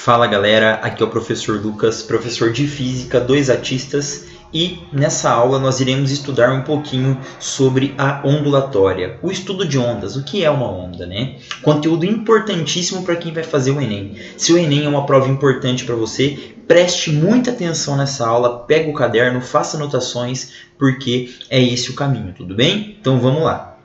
Fala galera, aqui é o professor Lucas, professor de Física 2 Atistas, e nessa aula nós iremos estudar um pouquinho sobre a ondulatória, o estudo de ondas, o que é uma onda, né? Conteúdo importantíssimo para quem vai fazer o Enem. Se o Enem é uma prova importante para você, preste muita atenção nessa aula, pega o caderno, faça anotações, porque é esse o caminho, tudo bem? Então vamos lá.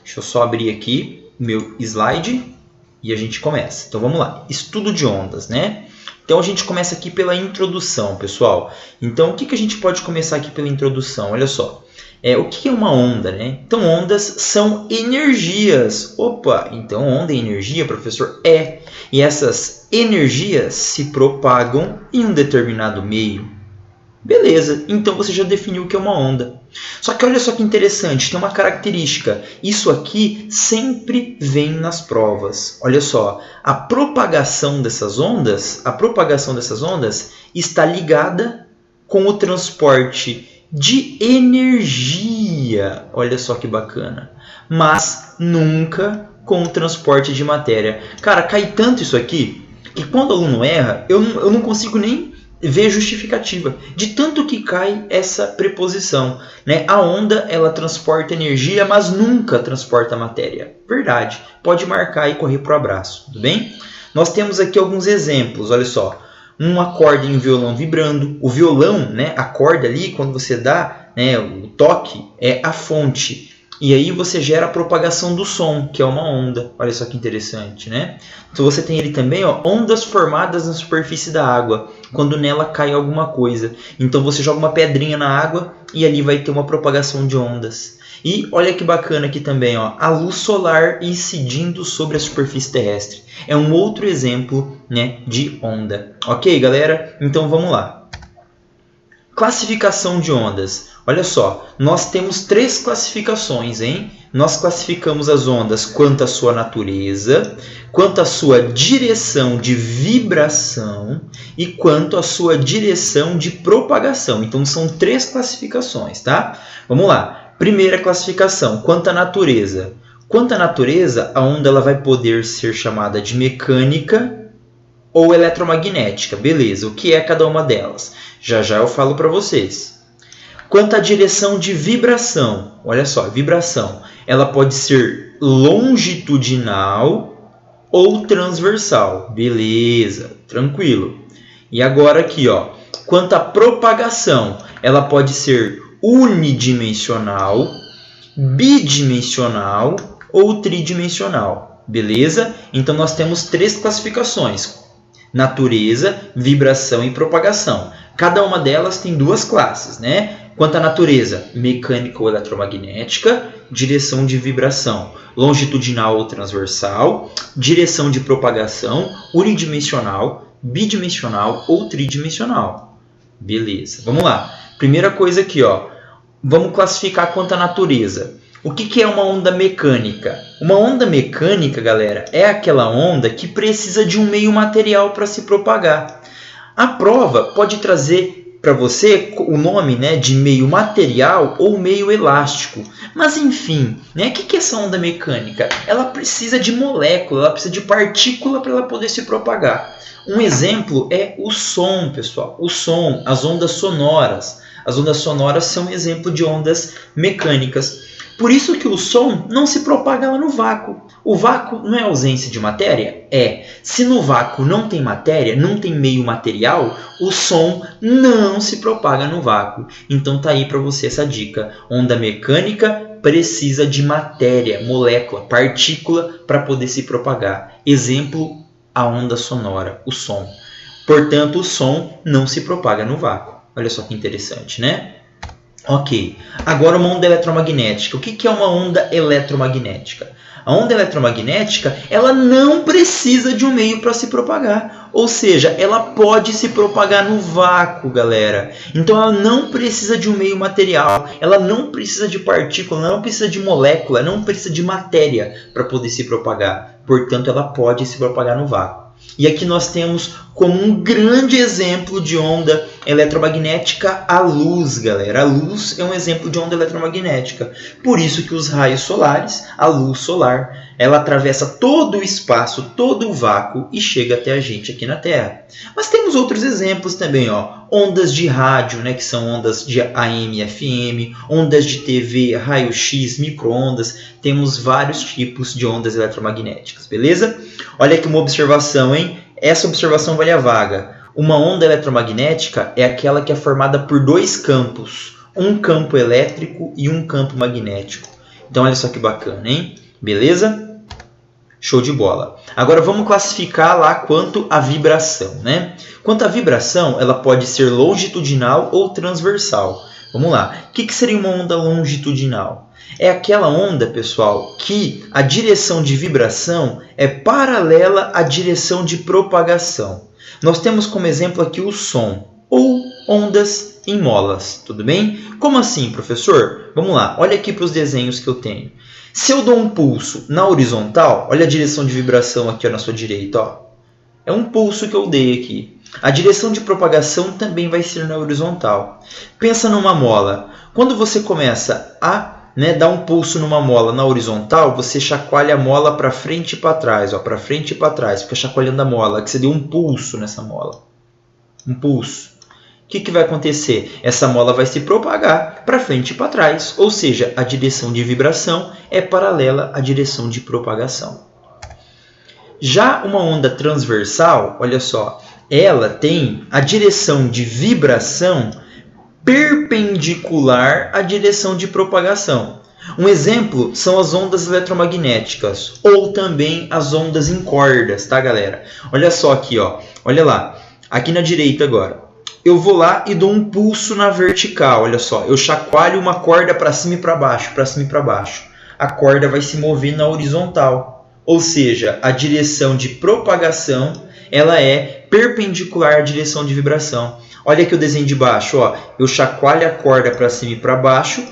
Deixa eu só abrir aqui o meu slide. E a gente começa. Então vamos lá. Estudo de ondas, né? Então a gente começa aqui pela introdução, pessoal. Então o que a gente pode começar aqui pela introdução? Olha só. O que é uma onda, né? Então ondas são energias. Opa! Então onda é energia, professor? É. E essas energias se propagam em um determinado meio. Beleza, então você já definiu o que é uma onda. Só que olha só que interessante, tem uma característica. Isso aqui sempre vem nas provas. Olha só, a propagação dessas ondas está ligada com o transporte de energia. Olha só que bacana. Mas nunca com o transporte de matéria. Cara, cai tanto isso aqui que quando o aluno erra, eu não consigo nem ver justificativa de tanto que cai essa preposição, né? A onda, ela transporta energia, mas nunca transporta matéria. Verdade. Pode marcar e correr para o abraço, tudo bem? Nós temos aqui alguns exemplos, olha só. Uma corda em um violão vibrando. O violão, né, a corda ali, quando você dá, né, o toque, é a fonte. E aí você gera a propagação do som, que é uma onda. Olha só que interessante, né? Então você tem ali também, ó, ondas formadas na superfície da água, quando nela cai alguma coisa. Então você joga uma pedrinha na água e ali vai ter uma propagação de ondas. E olha que bacana aqui também, ó, a luz solar incidindo sobre a superfície terrestre. É um outro exemplo, né, de onda. Ok, galera? Então vamos lá. Classificação de ondas. Olha só, nós temos 3 classificações, hein? Nós classificamos as ondas quanto à sua natureza, quanto à sua direção de vibração e quanto à sua direção de propagação. Então são 3 classificações, tá? Vamos lá. Primeira classificação, quanto à natureza. Quanto à natureza, a onda ela vai poder ser chamada de mecânica ou eletromagnética. Beleza, o que é cada uma delas? Já eu falo para vocês. Quanto à direção de vibração, olha só, vibração, ela pode ser longitudinal ou transversal. Beleza, tranquilo. E agora aqui, ó, quanto à propagação, ela pode ser unidimensional, bidimensional ou tridimensional. Beleza? Então nós temos 3 classificações: natureza, vibração e propagação. Cada uma delas tem 2 classes, né? Quanto à natureza, mecânica ou eletromagnética, direção de vibração, longitudinal ou transversal, direção de propagação, unidimensional, bidimensional ou tridimensional. Beleza, vamos lá. Primeira coisa aqui, ó, vamos classificar quanto à natureza. O que é uma onda mecânica? Uma onda mecânica, galera, é aquela onda que precisa de um meio material para se propagar. A prova pode trazer para você o nome, né, de meio material ou meio elástico. Mas enfim, né, o que é essa onda mecânica? Ela precisa de molécula, ela precisa de partícula para ela poder se propagar. Um exemplo é o som, pessoal. O som, as ondas sonoras. As ondas sonoras são um exemplo de ondas mecânicas. Por isso que o som não se propaga lá no vácuo. O vácuo não é ausência de matéria? É. Se no vácuo não tem matéria, não tem meio material, o som não se propaga no vácuo. Então tá aí para você essa dica. Onda mecânica precisa de matéria, molécula, partícula para poder se propagar. Exemplo, a onda sonora, o som. Portanto, o som não se propaga no vácuo. Olha só que interessante, né? Ok, agora uma onda eletromagnética. O que é uma onda eletromagnética? A onda eletromagnética, ela não precisa de um meio para se propagar. Ou seja, ela pode se propagar no vácuo, galera. Então ela não precisa de um meio material, ela não precisa de partícula, ela não precisa de molécula, não precisa de matéria para poder se propagar. Portanto, ela pode se propagar no vácuo. E aqui nós temos como um grande exemplo de onda eletromagnética a luz, galera. A luz é um exemplo de onda eletromagnética. Por isso que os raios solares, a luz solar, ela atravessa todo o espaço, todo o vácuo e chega até a gente aqui na Terra. Mas temos outros exemplos também, ó. Ondas de rádio, né, que são ondas de AM e FM, ondas de TV, raio-x, micro-ondas. Temos vários tipos de ondas eletromagnéticas, beleza? Olha aqui uma observação, hein? Essa observação vale a vaga. Uma onda eletromagnética é aquela que é formada por dois campos, um campo elétrico e um campo magnético. Então olha só que bacana, hein? Beleza? Show de bola. Agora vamos classificar lá quanto à vibração, né? Quanto à vibração, ela pode ser longitudinal ou transversal. Vamos lá. O que seria uma onda longitudinal? É aquela onda, pessoal, que a direção de vibração é paralela à direção de propagação. Nós temos como exemplo aqui o som, ou ondas em molas, tudo bem? Como assim, professor? Vamos lá, olha aqui para os desenhos que eu tenho. Se eu dou um pulso na horizontal, olha a direção de vibração aqui ó, na sua direita. Ó. É um pulso que eu dei aqui. A direção de propagação também vai ser na horizontal. Pensa numa mola. Quando você começa a dar um pulso numa mola na horizontal, você chacoalha a mola para frente e para trás, para frente e para trás, fica chacoalhando a mola, que você deu um pulso nessa mola. Um pulso. O que vai acontecer? Essa mola vai se propagar para frente e para trás, ou seja, a direção de vibração é paralela à direção de propagação. Já uma onda transversal, olha só, ela tem a direção de vibração perpendicular à direção de propagação. Um exemplo são as ondas eletromagnéticas ou também as ondas em cordas, tá, galera? Olha só aqui, ó. Olha lá. Aqui na direita agora. Eu vou lá e dou um pulso na vertical, olha só. Eu chacoalho uma corda para cima e para baixo, para cima e para baixo. A corda vai se mover na horizontal. Ou seja, a direção de propagação, ela é perpendicular à direção de vibração. Olha aqui o desenho de baixo, ó. Eu chacoalho a corda para cima e para baixo,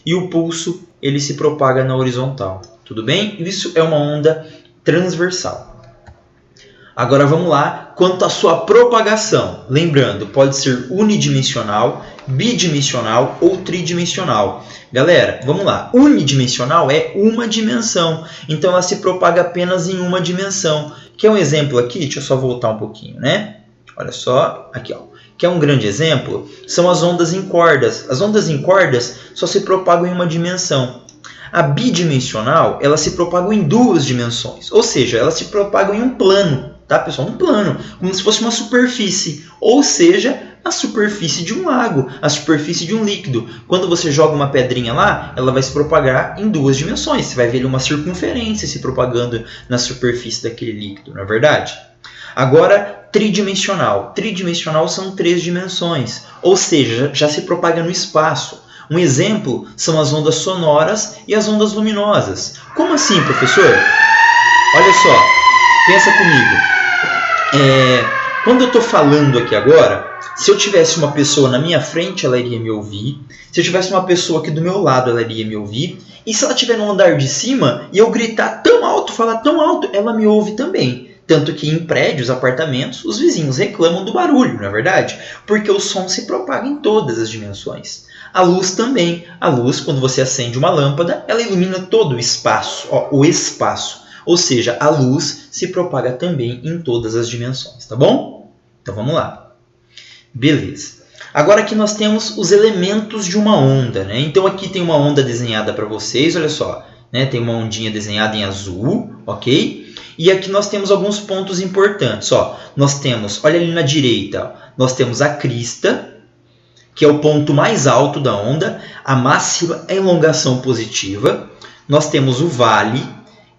e o pulso ele se propaga na horizontal. Tudo bem? Isso é uma onda transversal. Agora vamos lá, quanto à sua propagação. Lembrando, pode ser unidimensional, bidimensional ou tridimensional. Galera, vamos lá. Unidimensional é uma dimensão, então ela se propaga apenas em uma dimensão. Quer um exemplo aqui? Deixa eu só voltar um pouquinho, né? Olha só, aqui ó. Que é um grande exemplo, são as ondas em cordas. As ondas em cordas só se propagam em uma dimensão. A bidimensional, elas se propagam em duas dimensões, ou seja, elas se propagam em um plano, tá, pessoal? Um plano, como se fosse uma superfície, ou seja, a superfície de um lago, a superfície de um líquido. Quando você joga uma pedrinha lá, ela vai se propagar em duas dimensões. Você vai ver uma circunferência se propagando na superfície daquele líquido, não é verdade? Agora, tridimensional. Tridimensional são 3 dimensões, ou seja, já se propaga no espaço. Um exemplo são as ondas sonoras e as ondas luminosas. Como assim, professor? Olha só, pensa comigo. Quando eu estou falando aqui agora, se eu tivesse uma pessoa na minha frente, ela iria me ouvir. Se eu tivesse uma pessoa aqui do meu lado, ela iria me ouvir. E se ela estiver no andar de cima e eu gritar tão alto, falar tão alto, ela me ouve também. Tanto que em prédios, apartamentos, os vizinhos reclamam do barulho, não é verdade? Porque o som se propaga em todas as dimensões. A luz também. A luz, quando você acende uma lâmpada, ela ilumina todo o espaço, o espaço. Ou seja, a luz se propaga também em todas as dimensões, tá bom? Então vamos lá. Beleza. Agora aqui nós temos os elementos de uma onda, né? Então aqui tem uma onda desenhada para vocês, olha só. Né? Tem uma ondinha desenhada em azul, ok? E aqui nós temos alguns pontos importantes. Ó. Nós temos, olha ali na direita, ó, nós temos a crista, que é o ponto mais alto da onda, a máxima elongação positiva. Nós temos o vale,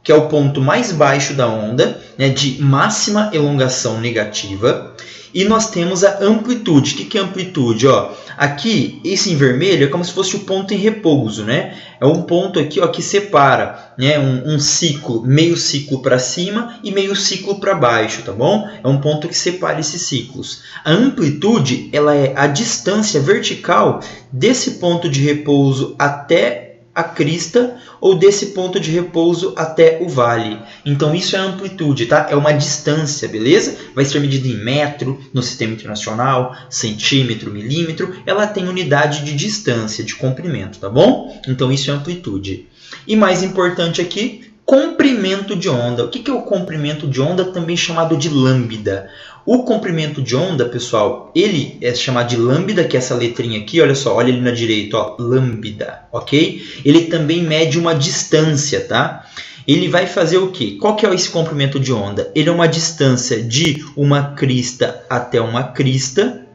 que é o ponto mais baixo da onda, né, de máxima elongação negativa. E nós temos a amplitude. O que é amplitude? Ó, aqui, esse em vermelho é como se fosse o ponto em repouso, né? É um ponto aqui ó, que separa, né, um ciclo, meio ciclo para cima e meio ciclo para baixo, tá bom? É um ponto que separa esses ciclos. A amplitude ela é a distância vertical desse ponto de repouso até a crista ou desse ponto de repouso até o vale. Então isso é a amplitude, tá? É uma distância, beleza? Vai ser medida em metro no sistema internacional, centímetro, milímetro. Ela tem unidade de distância, de comprimento, tá bom? Então isso é amplitude. E mais importante aqui, comprimento de onda. O que é o comprimento de onda, também chamado de lambda? O comprimento de onda, pessoal, ele é chamado de lambda, que é essa letrinha aqui, olha só, olha ali na direita, ó, lambda, ok? Ele também mede uma distância, tá? Ele vai fazer o quê? Qual que é esse comprimento de onda? Ele é uma distância de uma crista até uma crista,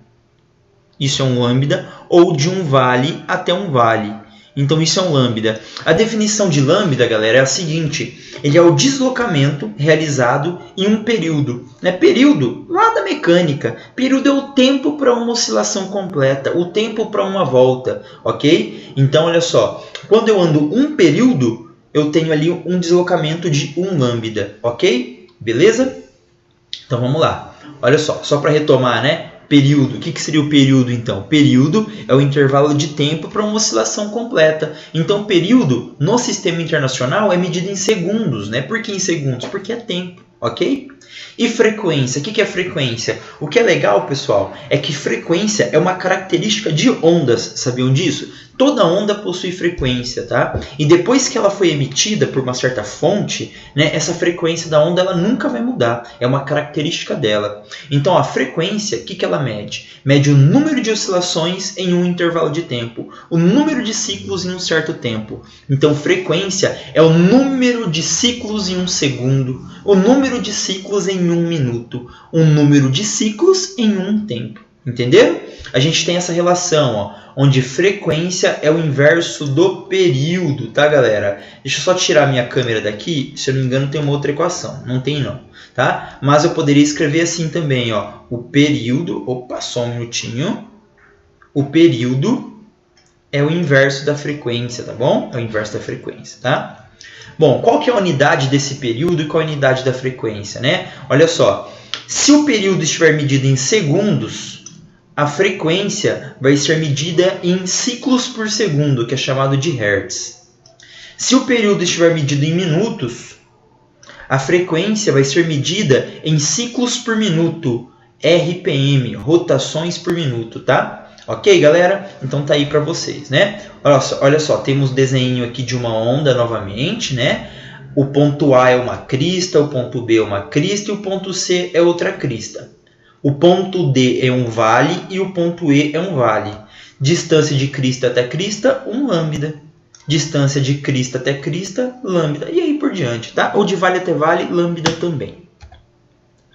isso é um lambda, ou de um vale até um vale. Então isso é um lambda. A definição de lambda, galera, é a seguinte. Ele é o deslocamento realizado em um período. Né? Período, lá da mecânica. Período é o tempo para uma oscilação completa. O tempo para uma volta. Ok? Então, olha só. Quando eu ando um período, eu tenho ali um deslocamento de um lambda. Ok? Beleza? Então, vamos lá. Olha só para retomar, né? Período. O que seria o período, então? Período é o intervalo de tempo para uma oscilação completa. Então, período no sistema internacional é medido em segundos, né? Por que em segundos? Porque é tempo, ok? E frequência. O que é frequência? O que é legal, pessoal, é que frequência é uma característica de ondas. Sabiam disso? Toda onda possui frequência, tá? E depois que ela foi emitida por uma certa fonte, né, essa frequência da onda ela nunca vai mudar. É uma característica dela. Então, a frequência, o que ela mede? Mede o número de oscilações em um intervalo de tempo. O número de ciclos em um certo tempo. Então, frequência é o número de ciclos em um segundo. O número de ciclos em um minuto. O número de ciclos em um tempo. Entenderam? A gente tem essa relação, ó, onde frequência é o inverso do período, tá, galera? Deixa eu só tirar minha câmera daqui, se eu não me engano tem uma outra equação, não tem não, tá? Mas eu poderia escrever assim também, ó, o período, opa, só um minutinho, o período é o inverso da frequência, tá bom? É o inverso da frequência, tá? Bom, qual que é a unidade desse período e qual a unidade da frequência, né? Olha só, se o período estiver medido em segundos, a frequência vai ser medida em ciclos por segundo, que é chamado de hertz. Se o período estiver medido em minutos, a frequência vai ser medida em ciclos por minuto, RPM, rotações por minuto, tá? Ok, galera? Então tá aí para vocês, né? Olha só, temos desenho aqui de uma onda novamente, né? O ponto A é uma crista, o ponto B é uma crista e o ponto C é outra crista. O ponto D é um vale e o ponto E é um vale. Distância de crista até crista, um lambda. Distância de crista até crista, lambda. E aí por diante, tá? Ou de vale até vale, lambda também.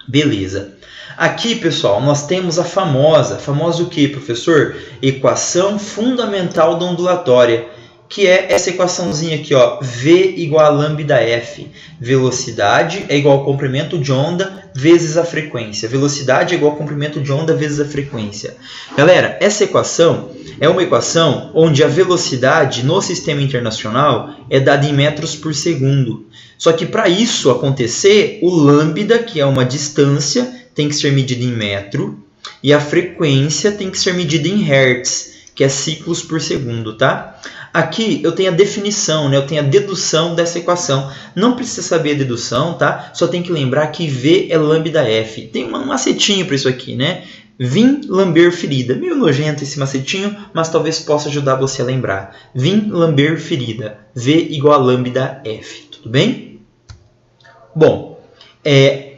Beleza. Aqui, pessoal, nós temos a famosa o que, professor? Equação fundamental da ondulatória, que é essa equaçãozinha aqui, ó, V igual a lambda F. Velocidade é igual ao comprimento de onda vezes a frequência. Velocidade é igual ao comprimento de onda vezes a frequência. Galera, essa equação é uma equação onde a velocidade no sistema internacional é dada em metros por segundo. Só que para isso acontecer, o lambda, que é uma distância, tem que ser medido em metro, e a frequência tem que ser medida em hertz, que é ciclos por segundo, tá? Aqui eu tenho a definição, né? Eu tenho a dedução dessa equação. Não precisa saber a dedução, tá? Só tem que lembrar que V é lambda F. Tem um macetinho para isso aqui, né? Vim lamber ferida. Meio nojento esse macetinho, mas talvez possa ajudar você a lembrar. Vim lamber ferida. V igual a lambda F. Tudo bem? Bom,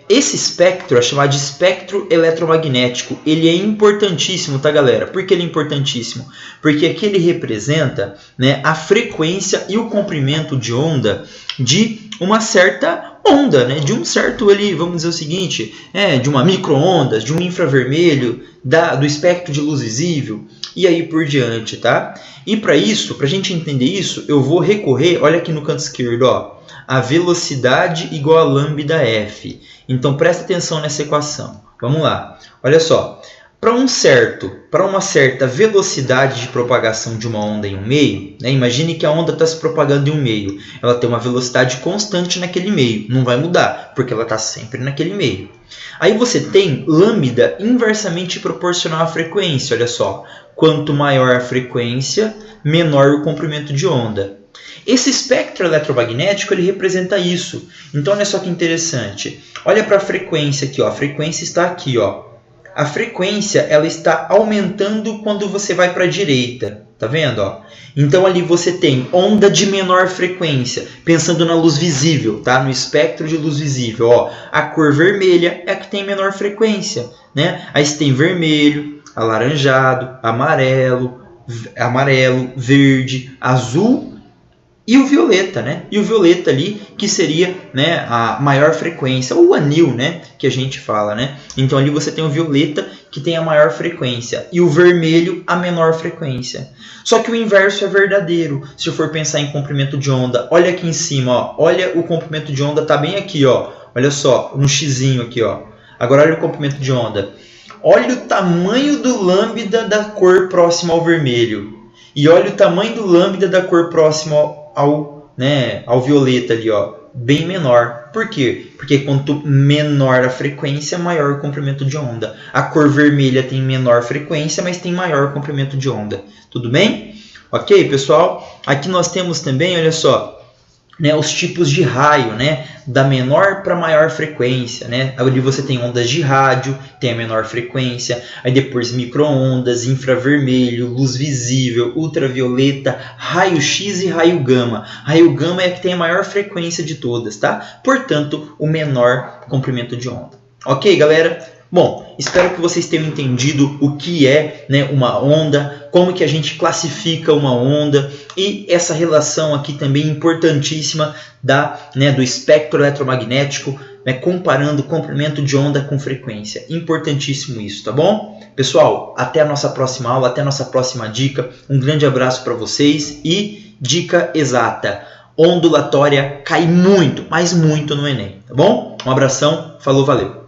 esse espectro é chamado de espectro eletromagnético. Ele é importantíssimo, tá, galera? Por que ele é importantíssimo? Porque aqui ele representa, né, a frequência e o comprimento de onda de uma certa onda, né? De um certo, vamos dizer o seguinte, de uma micro-ondas, de um infravermelho, do espectro de luz visível, e aí por diante, tá? E para isso, para a gente entender isso, eu vou recorrer, olha aqui no canto esquerdo, ó, a velocidade igual a lambda F. Então, presta atenção nessa equação. Vamos lá. Olha só. Para uma certa velocidade de propagação de uma onda em um meio, né? Imagine que a onda está se propagando em um meio. Ela tem uma velocidade constante naquele meio. Não vai mudar, porque ela está sempre naquele meio. Aí você tem lambda inversamente proporcional à frequência. Olha só. Quanto maior a frequência, menor o comprimento de onda. Esse espectro eletromagnético ele representa isso. Então olha só que interessante. Olha para a frequência aqui, ó. A frequência está aqui, ó. A frequência ela está aumentando quando você vai para a direita. Tá vendo, ó? Então ali você tem onda de menor frequência, pensando na luz visível, tá? No espectro de luz visível, ó. A cor vermelha é a que tem menor frequência, né? Aí você tem vermelho, alaranjado, amarelo, verde, azul e o violeta, né? E o violeta ali que seria, né, a maior frequência, ou o anil, né, que a gente fala, né? Então ali você tem o violeta que tem a maior frequência e o vermelho a menor frequência. Só que o inverso é verdadeiro. Se eu for pensar em comprimento de onda, olha aqui em cima, ó. Olha o comprimento de onda tá bem aqui, ó. Olha só, no xizinho aqui, ó. Agora olha o comprimento de onda. Olha o tamanho do lambda da cor próxima ao vermelho. E olha o tamanho do lambda da cor próxima ao violeta ali, ó, bem menor. Por quê? Porque quanto menor a frequência, maior o comprimento de onda. A cor vermelha tem menor frequência, mas tem maior comprimento de onda. Tudo bem? Ok, pessoal? Aqui nós temos também, olha só, né, os tipos de raio, né, da menor para maior frequência, né? Ali você tem ondas de rádio, tem a menor frequência, aí depois micro-ondas, infravermelho, luz visível, ultravioleta, raio-x e raio gama. Raio gama é a que tem a maior frequência de todas, tá? Portanto, o menor comprimento de onda. Ok, galera? Bom, espero que vocês tenham entendido o que é, né, uma onda, como que a gente classifica uma onda e essa relação aqui também importantíssima do espectro eletromagnético, né, comparando comprimento de onda com frequência. Importantíssimo isso, tá bom? Pessoal, até a nossa próxima aula, até a nossa próxima dica. Um grande abraço para vocês e dica exata. Ondulatória cai muito, mas muito no Enem, tá bom? Um abração, falou, valeu!